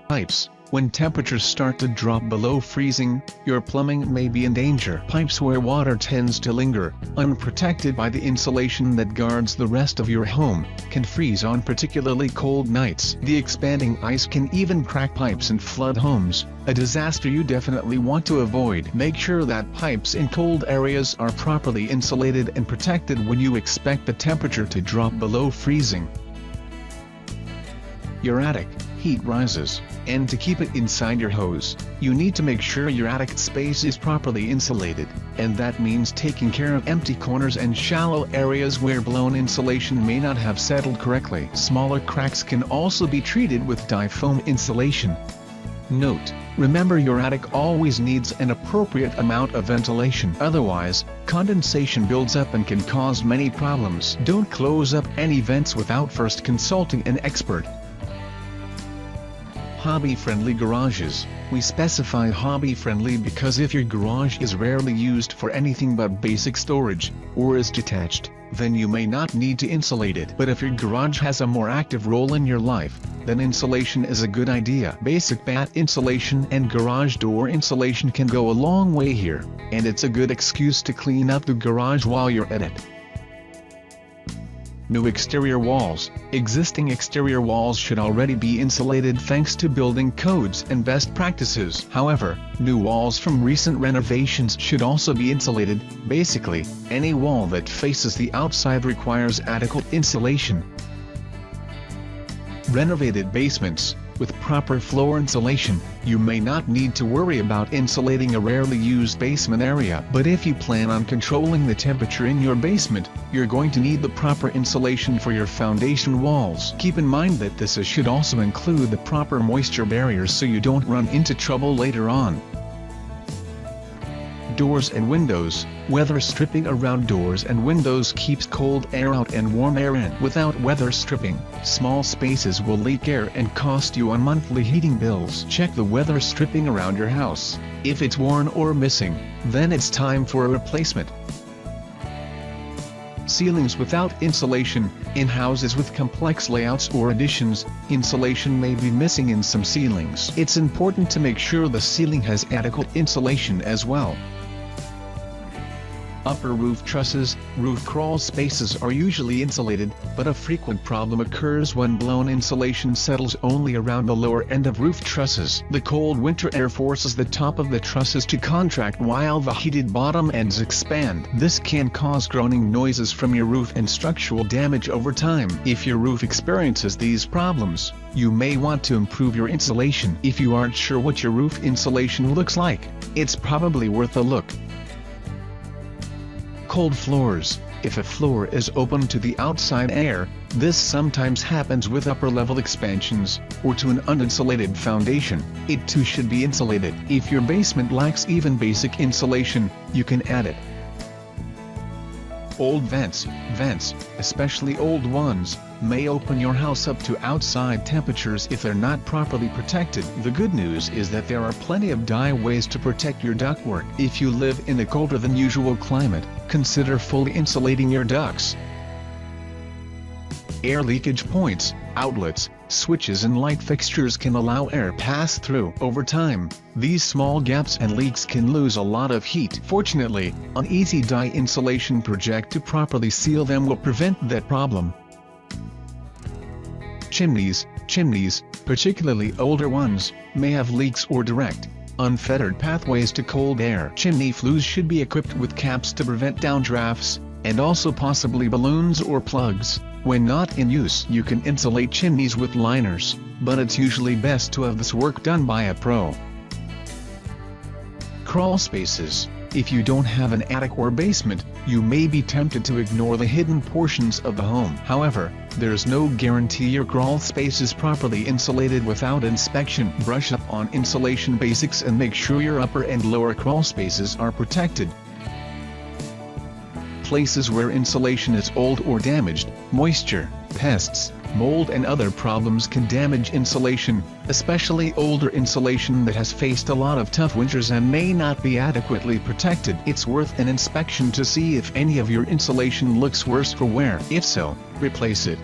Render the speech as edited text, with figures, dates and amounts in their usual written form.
Pipes. When temperatures start to drop below freezing, your plumbing may be in danger. Pipes where water tends to linger, unprotected by the insulation that guards the rest of your home, can freeze on particularly cold nights. The expanding ice can even crack pipes and flood homes, a disaster you definitely want to avoid. Make sure that pipes in cold areas are properly insulated and protected when you expect the temperature to drop below freezing. Your attic. Heat rises, and to keep it inside your hose, you need to make sure your attic space is properly insulated, and that means taking care of empty corners and shallow areas where blown insulation may not have settled correctly. Smaller cracks can also be treated with dye foam insulation. Note: remember, your attic always needs an appropriate amount of ventilation. Otherwise, condensation builds up and can cause many problems. Don't close up any vents without first consulting an expert. Hobby-friendly garages. We specify hobby-friendly because if your garage is rarely used for anything but basic storage, or is detached, then you may not need to insulate it. But if your garage has a more active role in your life, then insulation is a good idea. Basic batt insulation and garage door insulation can go a long way here, and it's a good excuse to clean up the garage while you're at it. New exterior walls. Existing exterior walls should already be insulated thanks to building codes and best practices. However, new walls from recent renovations should also be insulated. Basically, any wall that faces the outside requires adequate insulation. Renovated basements. With proper floor insulation, you may not need to worry about insulating a rarely used basement area. But if you plan on controlling the temperature in your basement, you're going to need the proper insulation for your foundation walls. Keep in mind that this should also include the proper moisture barriers so you don't run into trouble later on. Doors and windows. Weather stripping around doors and windows keeps cold air out and warm air in. Without weather stripping, small spaces will leak air and cost you on monthly heating bills. Check the weather stripping around your house. If it's worn or missing, then it's time for a replacement. Ceilings without insulation. In houses with complex layouts or additions, insulation may be missing in some ceilings. It's important to make sure the ceiling has adequate insulation as well. Upper roof trusses. Roof crawl spaces are usually insulated, but a frequent problem occurs when blown insulation settles only around the lower end of roof trusses. The cold winter air forces the top of the trusses to contract while the heated bottom ends expand. This can cause groaning noises from your roof and structural damage over time. If your roof experiences these problems, you may want to improve your insulation. If you aren't sure what your roof insulation looks like, it's probably worth a look. Cold floors. If a floor is open to the outside air, this sometimes happens with upper-level expansions, or to an uninsulated foundation, it too should be insulated. If your basement lacks even basic insulation, you can add it. Old vents. Vents, especially old ones, may open your house up to outside temperatures if they're not properly protected. The good news is that there are plenty of dye ways to protect your ductwork. If you live in a colder than usual climate, consider fully insulating your ducts. Air leakage points, outlets, switches and light fixtures can allow air pass through. Over time, these small gaps and leaks can lose a lot of heat. Fortunately, an easy dye insulation project to properly seal them will prevent that problem. Chimneys. Chimneys, particularly older ones, may have leaks or direct, unfettered pathways to cold air. Chimney flues should be equipped with caps to prevent downdrafts, and also possibly balloons or plugs. When not in use, you can insulate chimneys with liners, but it's usually best to have this work done by a pro. Crawl spaces. If you don't have an attic or basement, you may be tempted to ignore the hidden portions of the home. However, there's no guarantee your crawl space is properly insulated without inspection. Brush up on insulation basics and make sure your upper and lower crawl spaces are protected. Places where insulation is old or damaged. Moisture, pests, Mold and other problems can damage insulation, especially older insulation that has faced a lot of tough winters and may not be adequately protected. It's worth an inspection to see if any of your insulation looks worse for wear. If so, replace it.